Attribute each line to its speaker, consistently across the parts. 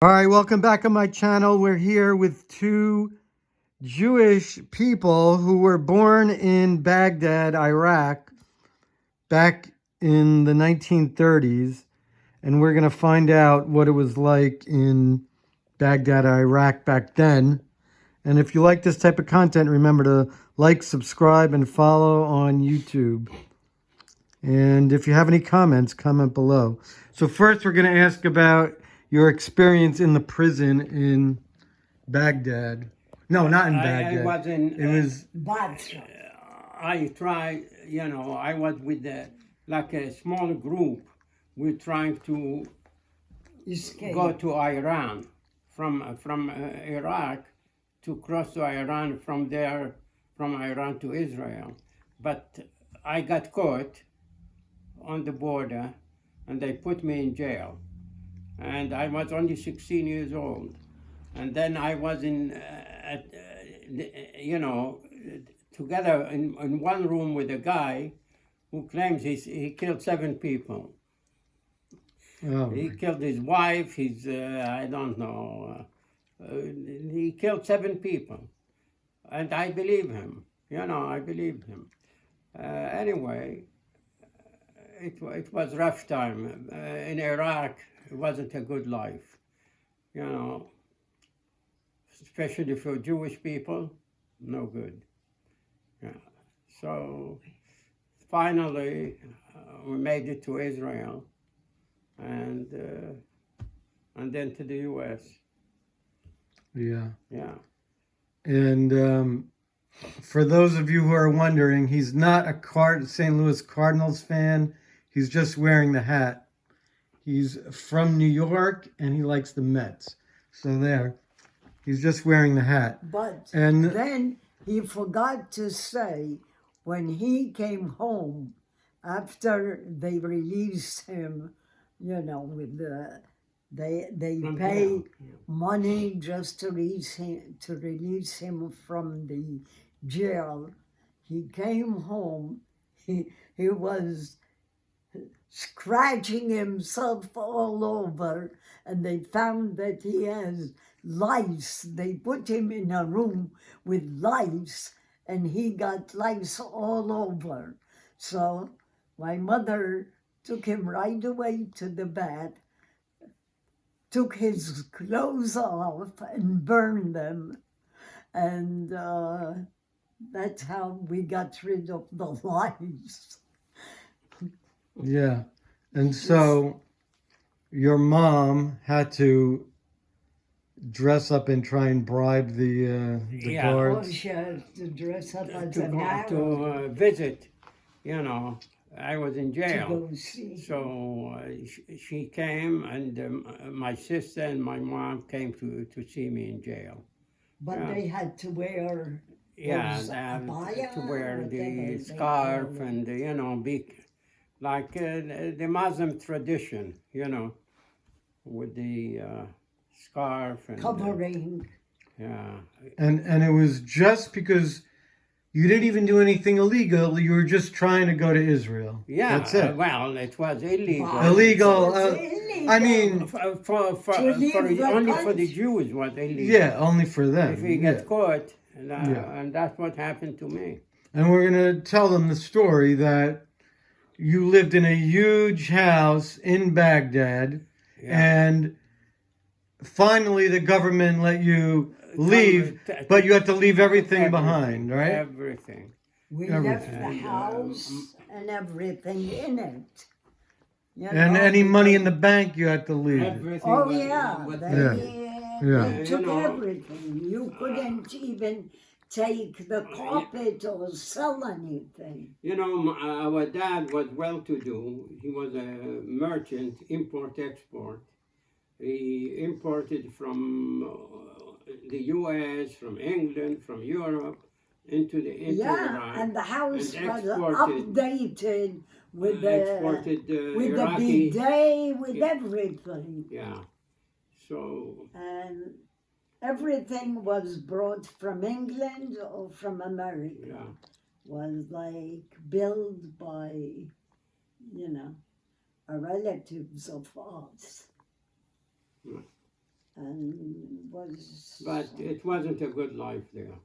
Speaker 1: All right, welcome back on my channel. We're here with two Jewish people who were born in Baghdad, Iraq, back in the 1930s. And we're going to find out what it was like in Baghdad, Iraq back then. And if you like this type of content, remember to like, subscribe, and follow on YouTube. And if you have any comments, comment below. So first, we're going to ask about your experience in the prison in Baghdad. No, not in
Speaker 2: I
Speaker 1: Baghdad.
Speaker 2: was in.
Speaker 1: It was
Speaker 3: Basra.
Speaker 2: I tried. I was with like a small group. We're trying to
Speaker 3: Escape.
Speaker 2: go to Iran from Iraq to cross to Iran from there, from Iran to Israel. But I got caught on the border, and they put me in jail. And I was only 16 years old. And then I was together in one room with a guy who claims he killed 7 people.
Speaker 1: oh,
Speaker 2: He killed his wife, I don't know, he killed 7 people. And I believe him, I believe him. Anyway, it was rough time. In Iraq, it wasn't a good life, especially for Jewish people, no good. Yeah. So finally, we made it to Israel, and then to the U.S.
Speaker 1: yeah.
Speaker 2: Yeah.
Speaker 1: And for those of you who are wondering, he's not a St. Louis Cardinals fan. He's just wearing the hat. He's from New York, and he likes the Mets. So there, he's just wearing the hat.
Speaker 3: But
Speaker 1: And
Speaker 3: then he forgot to say when he came home after they released him, with they
Speaker 2: From
Speaker 3: pay
Speaker 2: jail.
Speaker 3: money just to release him from the jail. He came home. He was scratching himself all over, and they found that he has lice. They put him in a room with lice, and he got lice all over. So my mother took him right away to the bath, took his clothes off and burned them. And that's how we got rid of the lice.
Speaker 1: yeah, and so your mom had to dress up and try and bribe the
Speaker 2: Yeah.
Speaker 3: Oh,
Speaker 1: guards.
Speaker 3: she has to dress up as
Speaker 2: To
Speaker 3: an
Speaker 2: go
Speaker 3: Arab
Speaker 2: to visit, I was in
Speaker 3: to
Speaker 2: jail.
Speaker 3: go see.
Speaker 2: So she came, and my sister and my mom came to see me in jail.
Speaker 3: But
Speaker 2: Yeah.
Speaker 3: they had to wear
Speaker 2: Yeah,
Speaker 3: those abaya,
Speaker 2: to wear
Speaker 3: whatever
Speaker 2: the
Speaker 3: they
Speaker 2: scarf
Speaker 3: call it.
Speaker 2: and be like the Muslim tradition, with the scarf and
Speaker 3: Covering.
Speaker 2: yeah.
Speaker 1: And it was just because you didn't even do anything illegal. You were just trying to go to Israel.
Speaker 2: Yeah,
Speaker 1: That's it.
Speaker 2: well, it was illegal.
Speaker 3: But
Speaker 1: Illegal,
Speaker 3: it was illegal.
Speaker 1: I mean,
Speaker 3: To leave the
Speaker 2: only for the
Speaker 3: country.
Speaker 2: Jews was illegal.
Speaker 1: yeah, only for them.
Speaker 2: If he
Speaker 1: yeah.
Speaker 2: gets caught, and,
Speaker 1: Yeah.
Speaker 2: and that's what happened to me.
Speaker 1: And we're going to tell them the story that you lived in a huge house in Baghdad,
Speaker 2: Yeah.
Speaker 1: and finally the government let you leave, but you had to leave everything behind, right?
Speaker 2: Everything.
Speaker 3: We
Speaker 1: Everything.
Speaker 3: left the
Speaker 2: And,
Speaker 3: house and everything in it.
Speaker 1: And any money in the bank, you had to leave.
Speaker 2: Everything.
Speaker 3: Oh
Speaker 2: was-
Speaker 3: yeah,
Speaker 2: was-
Speaker 1: Yeah.
Speaker 3: they took
Speaker 2: You know,
Speaker 3: everything. You couldn't even take the carpet or sell anything.
Speaker 2: Our dad was well-to-do. He was a merchant, import-export. He imported from the U.S., from England, from Europe, into
Speaker 3: Yeah,
Speaker 2: Iraq.
Speaker 3: and the house
Speaker 2: and
Speaker 3: was
Speaker 2: exported-
Speaker 3: updated with the
Speaker 2: exported
Speaker 3: bidet,
Speaker 2: Iraqi.
Speaker 3: with
Speaker 2: Yeah.
Speaker 3: everything.
Speaker 2: Yeah. So
Speaker 3: And everything was brought from England or from America.
Speaker 2: yeah.
Speaker 3: Was like built by, relatives of ours.
Speaker 2: Mm.
Speaker 3: and was.
Speaker 2: But it wasn't a good life there.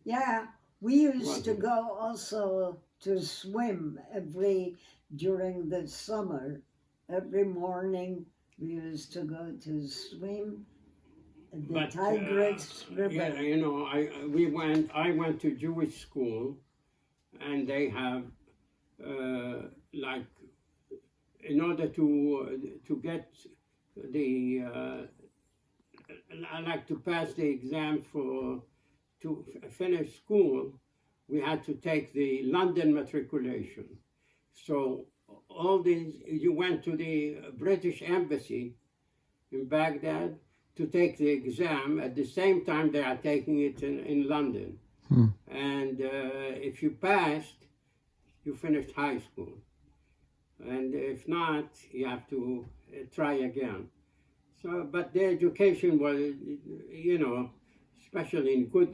Speaker 3: Yeah, we used to go also to swim during the summer. Every morning we used to go to swim at the Tigris River.
Speaker 2: Yeah, you know, I went to Jewish school, and they have like, in order to get the like to pass the exam to finish school, we had to take the London matriculation. So you went to the British Embassy in Baghdad to take the exam. At the same time, they are taking it in London. And if you passed, you finished high school. And if not, you have to try again. So, but the education was, you know, especially in good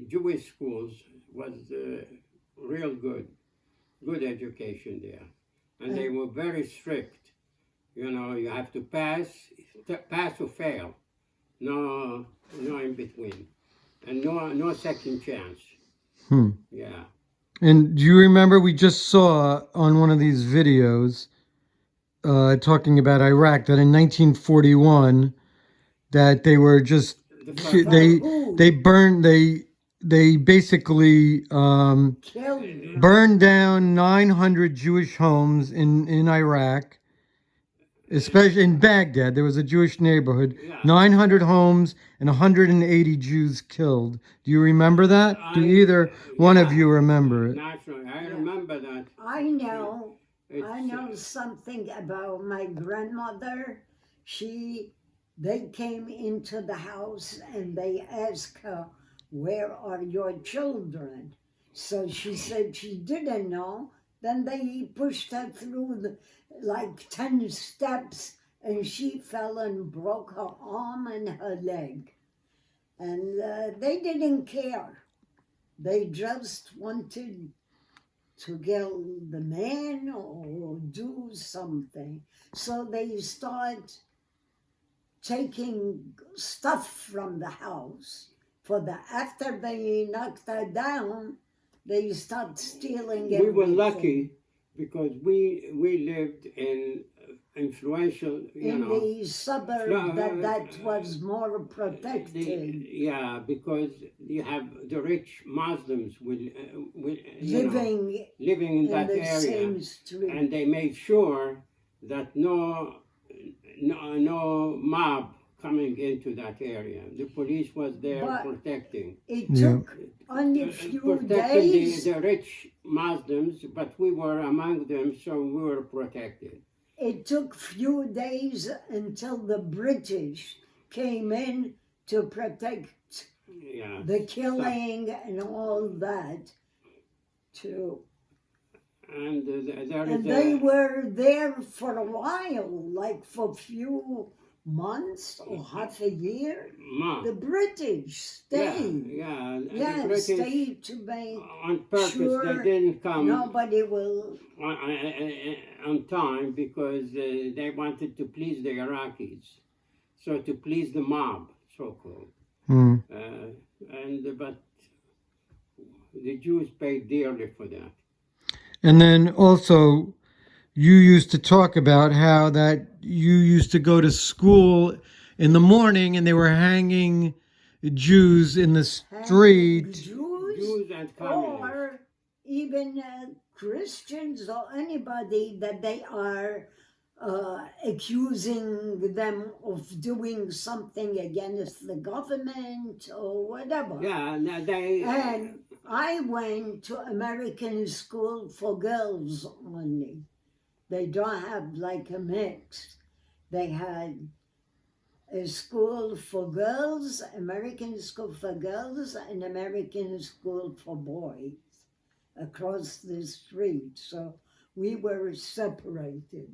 Speaker 2: Jewish schools, was real good education there. And they were very strict. You know, you have to pass or fail. No in between. And no second chance. Yeah.
Speaker 1: And do you remember, we just saw on one of these videos talking about Iraq, that in 1941 that they were just they basically burned down 900 Jewish homes in Iraq, especially in Baghdad. There was a Jewish neighborhood, 900 homes and 180 Jews killed. Do you remember that? Do either one of you remember it?
Speaker 2: Naturally, I remember that.
Speaker 3: I know something about my grandmother. They came into the house and they asked her, "Where are your children?" So she said she didn't know. Then they pushed her through like 10 steps, and she fell and broke her arm and her leg. And they didn't care. They just wanted to kill the man or do something. So they start taking stuff from the house. After they knocked her down, they start stealing everything.
Speaker 2: We were lucky because we lived in influential,
Speaker 3: in the suburb that was more protected.
Speaker 2: Because you have the rich Muslims
Speaker 3: living
Speaker 2: in that
Speaker 3: the
Speaker 2: area,
Speaker 3: same street.
Speaker 2: And they made sure that no mob coming into that area. The police was there protecting.
Speaker 3: It took only a few days.
Speaker 2: The rich Muslims, but we were among them, so we were protected.
Speaker 3: It took few days until the British came in to protect the killing and all that too.
Speaker 2: And
Speaker 3: they were there for a while, like for a few months or half a year. The British stayed.
Speaker 2: The British
Speaker 3: stayed to make
Speaker 2: on purpose.
Speaker 3: Sure
Speaker 2: they didn't come.
Speaker 3: Nobody will
Speaker 2: on time because they wanted to please the Iraqis, so to please the mob, so called. But the Jews paid dearly for that.
Speaker 1: And then also, you used to talk about how that you used to go to school in the morning and they were hanging Jews in the street.
Speaker 2: Jews and communists.
Speaker 3: Or even Christians or anybody that they are accusing them of doing something against the government or whatever. And I went to American school for girls only. They don't have like a mix. They had a school for girls, American school for girls, and American school for boys across the street. So we were separated.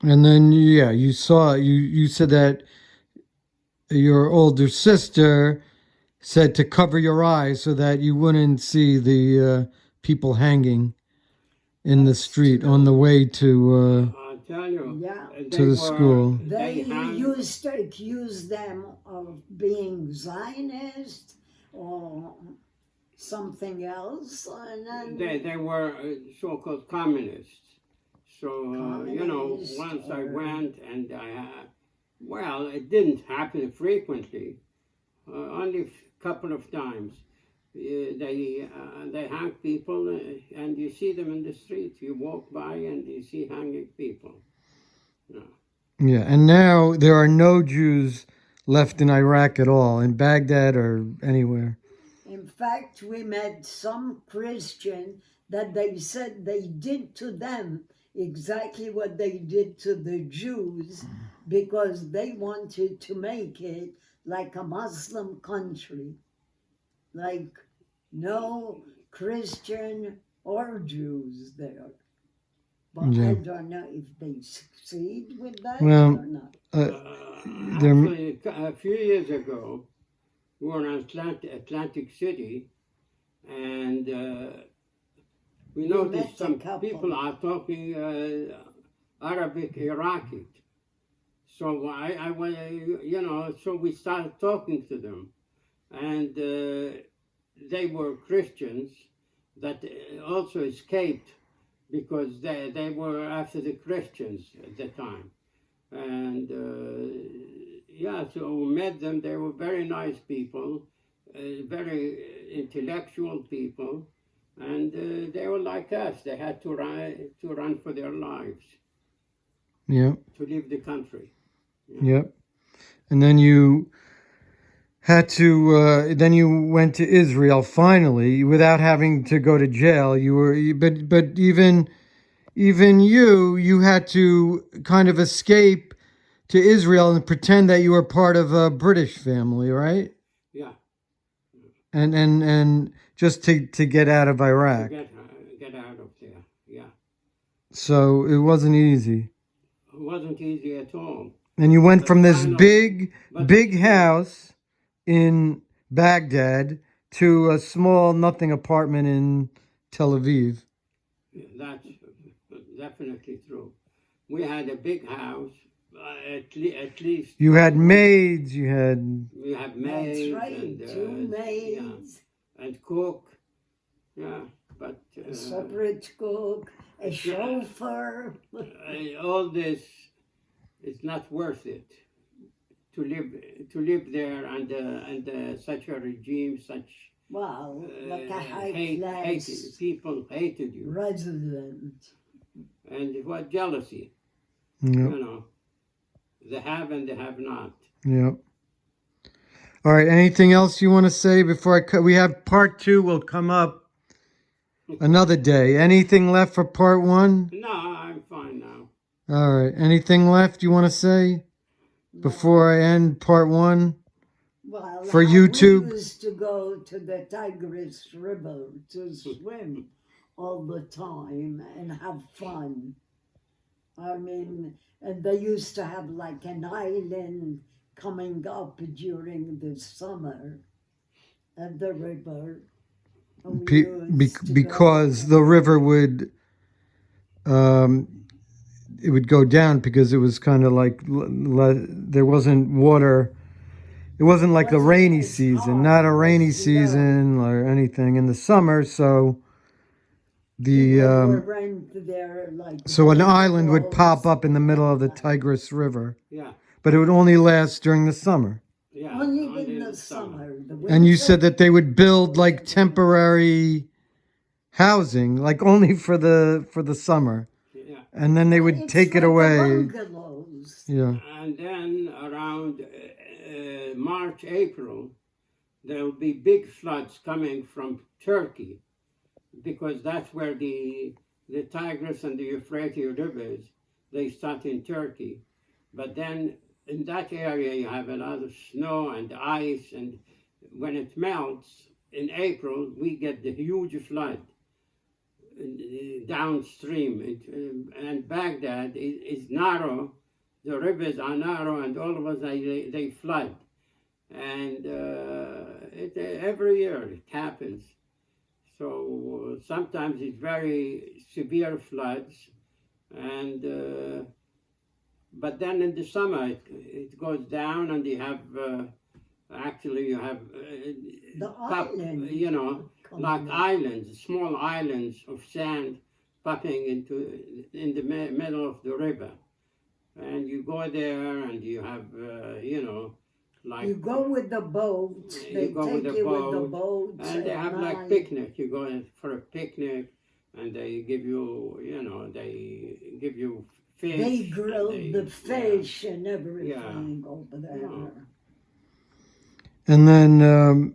Speaker 1: And then, you said that your older sister said to cover your eyes so that you wouldn't see the people hanging in the street on the way to
Speaker 2: tell you.
Speaker 3: Yeah.
Speaker 1: To the school.
Speaker 3: They
Speaker 2: hung-
Speaker 3: used to accuse them of being Zionist or something else, and then
Speaker 2: they were so-called communists. So,
Speaker 3: Communist
Speaker 2: once I
Speaker 3: or-
Speaker 2: went and well, it didn't happen frequently, only a couple of times. They hang people, and you see them in the street. You walk by and you see hanging people.
Speaker 1: Yeah, and now there are no Jews left in Iraq at all, in Baghdad or anywhere.
Speaker 3: in fact, we met some Christian that they said they did to them exactly what they did to the Jews because they wanted to make it like a Muslim country, like no Christian or Jews there. But I
Speaker 1: Yeah.
Speaker 3: don't know if they succeed with that
Speaker 1: Well,
Speaker 3: or not.
Speaker 1: There-
Speaker 2: Actually, a few years ago, we were in Atlantic City, and we
Speaker 3: We
Speaker 2: noticed
Speaker 3: met a
Speaker 2: some
Speaker 3: couple.
Speaker 2: people are talking Arabic Iraqi. So I went, so we started talking to them, and they were Christians that also escaped because they were after the Christians at the time. And so we met them. They were very nice people, very intellectual people, and they were like us. They had to run for their lives,
Speaker 1: yeah,
Speaker 2: to leave the country.
Speaker 1: yep. And then you had to. Then you went to Israel finally, without having to go to jail. You were, but even you had to kind of escape to Israel and pretend that you were part of a British family, right?
Speaker 2: Yeah,
Speaker 1: And just to get out of
Speaker 2: to
Speaker 1: Iraq.
Speaker 2: get out of there. Yeah,
Speaker 1: So it wasn't easy.
Speaker 2: it wasn't easy at all.
Speaker 1: And you went from this
Speaker 2: Finally-
Speaker 1: big house in Baghdad to a small nothing apartment in Tel Aviv.
Speaker 2: That's definitely true. We had a big house, at least.
Speaker 1: You had maids, you had
Speaker 2: We have
Speaker 3: That's
Speaker 2: maids
Speaker 3: right,
Speaker 2: and
Speaker 3: two maids,
Speaker 2: and cook. Yeah, but
Speaker 3: a separate cook, a chauffeur.
Speaker 2: all this is not worth it to live there under such a regime, such
Speaker 3: Wow, like a high
Speaker 2: hated
Speaker 3: class
Speaker 2: people hated you,
Speaker 3: resident.
Speaker 2: and it was jealousy.
Speaker 1: yeah,
Speaker 2: The have and the have not.
Speaker 1: yeah. All right, anything else you want to say before I cut? We have part 2 will come up another day. Anything left for part 1?
Speaker 2: No, I'm fine now.
Speaker 1: All right. Anything left you want to say before I end part 1?
Speaker 3: Well,
Speaker 1: For
Speaker 3: how
Speaker 1: YouTube?
Speaker 3: we used to go to the Tigris River to swim all the time and have fun. I mean, and they used to have like an island coming up during the summer at the river. And we used to
Speaker 1: Because
Speaker 3: go.
Speaker 1: the river would it would go down because it was kind of like there wasn't water. It wasn't like the
Speaker 3: Wasn't
Speaker 1: rainy
Speaker 3: as
Speaker 1: season,
Speaker 3: hot
Speaker 1: not a
Speaker 3: as
Speaker 1: rainy
Speaker 3: now.
Speaker 1: season or anything in the summer. So
Speaker 3: People
Speaker 1: the
Speaker 3: went there like
Speaker 1: so an island would pop
Speaker 3: boats
Speaker 1: up in the middle of the
Speaker 3: and all that.
Speaker 1: Tigris River,
Speaker 2: Yeah,
Speaker 1: but it would only last during the summer.
Speaker 2: yeah.
Speaker 3: Only in the summer. The
Speaker 1: And you
Speaker 3: winter-
Speaker 1: said that they would build like temporary housing, like only for the summer,
Speaker 2: Yeah,
Speaker 1: and then they would
Speaker 3: It's
Speaker 1: take it
Speaker 3: like the
Speaker 1: away.
Speaker 3: bungalows.
Speaker 1: Yeah.
Speaker 2: and then around March, April, there will be big floods coming from Turkey, because that's where the Tigris and the Euphrates rivers, they start in Turkey. But then in that area you have a lot of snow and ice, and when it melts in April, we get the huge flood downstream. And Baghdad is narrow, the rivers are narrow, and all of us, they flood. And every year it happens. So sometimes it's very severe floods, and But then in the summer it goes down, and you have actually you have
Speaker 3: The island.
Speaker 2: you know, like islands, small islands of sand popping in the middle of the river, and you go there and you have you know, like
Speaker 3: You go with the boat. They
Speaker 2: go with
Speaker 3: take
Speaker 2: the
Speaker 3: you with the
Speaker 2: boat,
Speaker 3: boat.
Speaker 2: and they
Speaker 3: at
Speaker 2: have like
Speaker 3: night.
Speaker 2: picnic. You go in for a picnic, and they give you, you know, they give you fish.
Speaker 3: They
Speaker 2: and
Speaker 3: grill
Speaker 2: they-
Speaker 3: the fish and everything over there.
Speaker 2: Yeah.
Speaker 1: And then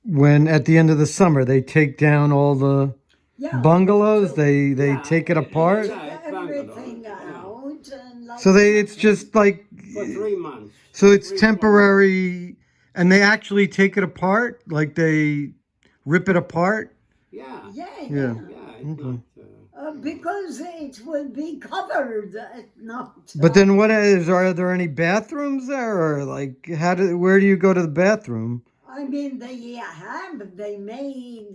Speaker 1: when at the end of the summer they take down all the
Speaker 3: Yeah,
Speaker 1: bungalows,
Speaker 3: they
Speaker 1: they
Speaker 2: Yeah,
Speaker 1: take it
Speaker 2: yeah,
Speaker 1: apart.
Speaker 2: yeah.
Speaker 3: took
Speaker 2: it's bungalows,
Speaker 3: everything
Speaker 2: yeah.
Speaker 3: out. And like
Speaker 1: So it's
Speaker 3: nothing.
Speaker 1: just like
Speaker 2: For 3 months.
Speaker 1: so it's
Speaker 2: 3 4 months.
Speaker 1: temporary, and they actually take it apart, like they rip it apart.
Speaker 2: Yeah.
Speaker 3: Yeah,
Speaker 1: Yeah.
Speaker 3: yeah.
Speaker 2: Yeah, it's
Speaker 1: Okay.
Speaker 2: not.
Speaker 3: Because it will be covered at night.
Speaker 1: But then what is? Are there any bathrooms there, or like where do you go to the bathroom?
Speaker 3: I mean, they made,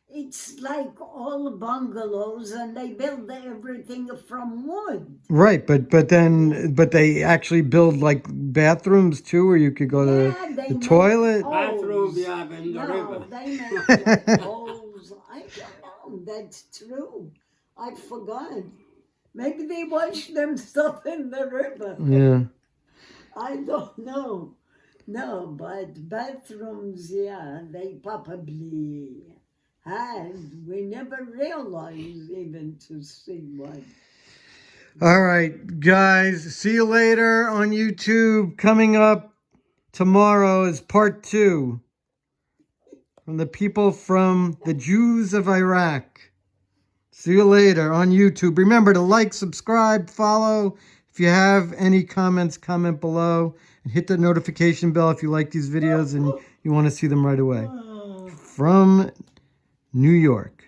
Speaker 3: it's like all bungalows and they build everything from wood.
Speaker 1: Right, but they actually build like bathrooms too, where you could go to
Speaker 3: Yeah, they
Speaker 1: the
Speaker 3: make
Speaker 1: toilet.
Speaker 2: Bathroom
Speaker 3: holes.
Speaker 2: you have in the
Speaker 3: No,
Speaker 2: river.
Speaker 3: they make like holes. I don't know. That's true. I forgot. Maybe they wash themselves in the river.
Speaker 1: Yeah.
Speaker 3: I don't know. No, but bathrooms, yeah, they probably had. We never realized even to see one.
Speaker 1: All right, guys. See you later on YouTube. Coming up tomorrow is part 2 from the people from the Jews of Iraq. See you later on YouTube. Remember to like, subscribe, follow. If you have any comments, comment below. And hit the notification bell if you like these videos and you want to see them right away. From New York.